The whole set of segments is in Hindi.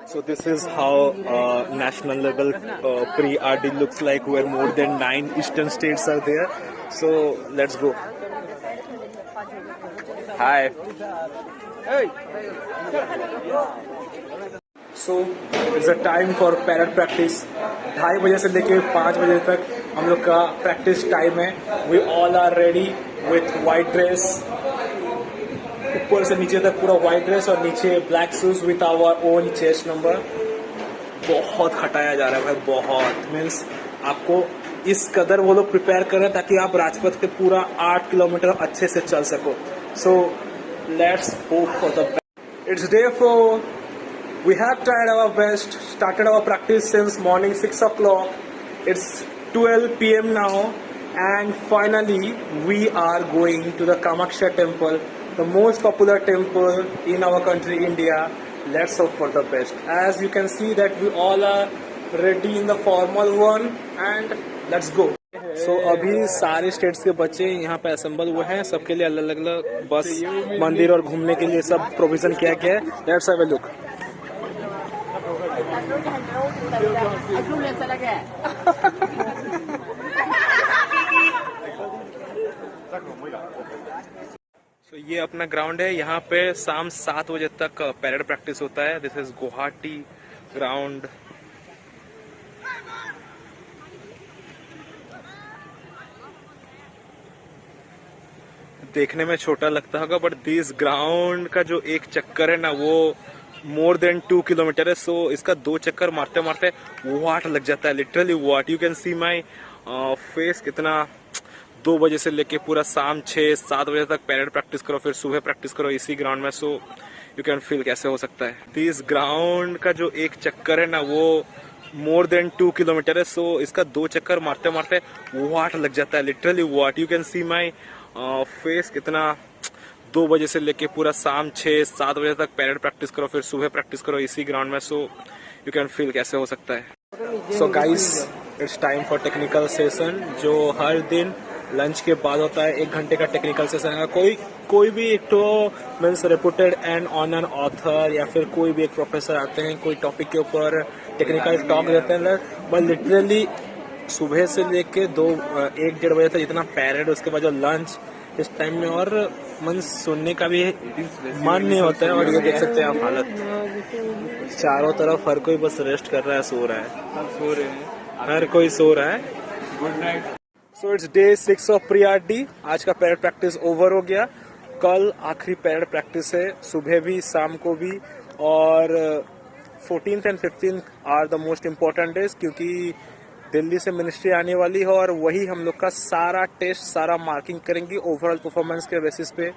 So this is how national level pre-RD looks like, where more than 9 eastern states are there. So let's go. Hi. Hey. So it's a time for parade practice. 2:30 बजे से लेके 5 बजे तक हम लोग का प्रैक्टिस टाइम है. We all are ready with white dress. ऊपर से नीचे तक पूरा व्हाइट ड्रेस और नीचे black shoes with our own chest number. बहुत हटाया जा रहा है भाई, बहुत मीन्स आपको इस कदर वो लोग प्रिपेयर कर रहे हैं ताकि आप राजपथ पे पूरा 8 किलोमीटर अच्छे से चल सको. So let's hope for the best. It's day 4. We have tried our best, started our practice since morning 6 o'clock. It's 12 PM now and finally we are going to the Kamakhya temple, the most popular temple in our country, India. Let's hope for the best. As you can see that we all are ready in the formal one and let's go. So अभी सारे स्टेट्स के बच्चे यहाँ पे असेंबल हुए हैं. सबके लिए अलग अलग बस, मंदिर और घूमने के लिए सब प्रोविजन किया गया है. Let's have a look. So ये अपना ग्राउंड है. यहाँ पे शाम 7 बजे तक पैरेड प्रैक्टिस होता है. This is Guwahati ground. देखने में छोटा लगता होगा बट दिस ग्राउंड का जो एक चक्कर है ना वो मोर देन 2 किलोमीटर है. सो इसका 2 चक्कर मारते मारते वाट लग जाता है, लिटरली वाट. You can see my face. कितना 2 बजे से लेके पूरा शाम 6-7 बजे तक पैरेड प्रैक्टिस करो, फिर सुबह प्रैक्टिस करो इसी ग्राउंड में. सो यू कैन फील कैसे हो सकता है. दिस ग्राउंड का जो एक चक्कर है ना वो मोर देन 2 किलोमीटर है. सो इसका 2 चक्कर मारते मारते वाट लग जाता है, लिटरली वाट. You can see my face. कितना 2 बजे से लेके पूरा शाम 6-7 बजे तक पैरेड प्रैक्टिस करो, फिर सुबह प्रैक्टिस करो इसी ग्राउंड में. सो यू कैन फील कैसे हो सकता है. So guys, it's time for technical session जो हर दिन लंच के बाद होता है. 1 घंटे का टेक्निकल सेशन है. कोई भी एक तो means reputed and honour author या फिर कोई भी एक प्रोफेसर आते हैं, कोई टॉपिक के ऊपर टेक्निकल टॉक देते हैं. बट लिटरली सुबह से लेके 1-1:30 बजे तक इतना पैरेड, उसके बाद जो लंच इस टाइम में, और मन सुनने का भी मन नहीं होता है. और ये देख सकते हैं आप हालत, चारों तरफ हर कोई बस रेस्ट कर रहा है, सो रहा है, हर कोई सो रहा है. Good night. So it's day 6 of pre RD. आज का पैरेड प्रैक्टिस ओवर हो गया. कल आखिरी पैरेड प्रैक्टिस है, सुबह भी शाम को भी. और 14th and 15th are the most important days, क्योंकि दिल्ली से मिनिस्ट्री आने वाली है और वही हम लोग का सारा टेस्ट, सारा मार्किंग करेंगे. ओवरऑल परफॉर्मेंस के बेसिस पे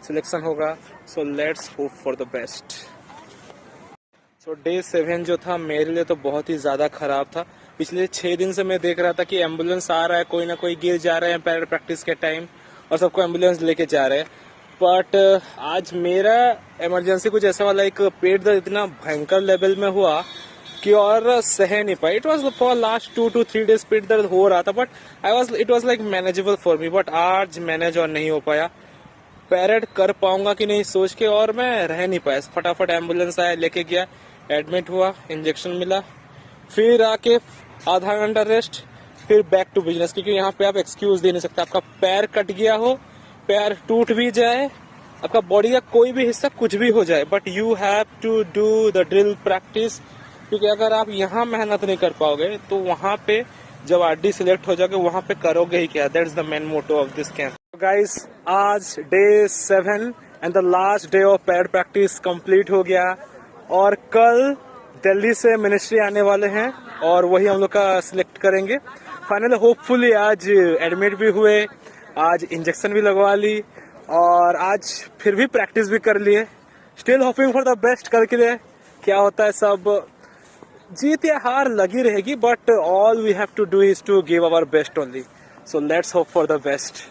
सिलेक्शन होगा. सो let's hope for the best. So day 7 जो था मेरे लिए तो बहुत ही ज्यादा खराब था. पिछले 6 दिन से मैं देख रहा था कि एम्बुलेंस आ रहा है, कोई ना कोई गिर जा रहे हैं पैरेड प्रैक्टिस के टाइम और सबको एम्बुलेंस लेके जा रहे हैं. बट आज मेरा इमरजेंसी कुछ ऐसा वाला एक पेट दर्द इतना भयंकर लेवल में हुआ कि और सह नहीं पाई. It was for last 2 to 3 days पेट दर्द हो रहा था but it was like manageable for me. But आज मैनेज और नहीं हो पाया. पैरेड कर पाऊंगा कि नहीं सोच के और मैं रह नहीं पाया. फटाफट एम्बुलेंस आया, लेके गया, एडमिट हुआ, इंजेक्शन मिला, फिर आके आधा घंटा रेस्ट, फिर बैक टू बिजनेस. क्योंकि यहाँ पे आप एक्सक्यूज दे नहीं सकते. आपका पैर कट गया हो, पैर टूट भी जाए, आपका बॉडी का कोई भी हिस्सा कुछ भी हो जाए, but you have to do the drill practice. क्योंकि अगर आप यहाँ मेहनत नहीं कर पाओगे तो वहाँ पे जब RD सिलेक्ट हो जाओगे वहाँ पे करोगे ही क्या. That's the main motto of this camp. Guys, आज day 7 and the last day of parade practice complete हो गया. और कल दिल्ली से मिनिस्ट्री आने वाले हैं और वही हम लोग का सिलेक्ट करेंगे. फाइनली होपफुली आज एडमिट भी हुए, आज इंजेक्शन भी लगवा ली और आज फिर भी प्रैक्टिस भी कर लिए. Still hoping for the best. कल के लिए क्या होता है, सब जीत या हार लगी रहेगी, but all we have to do is to give our best only. So let's hope for the best.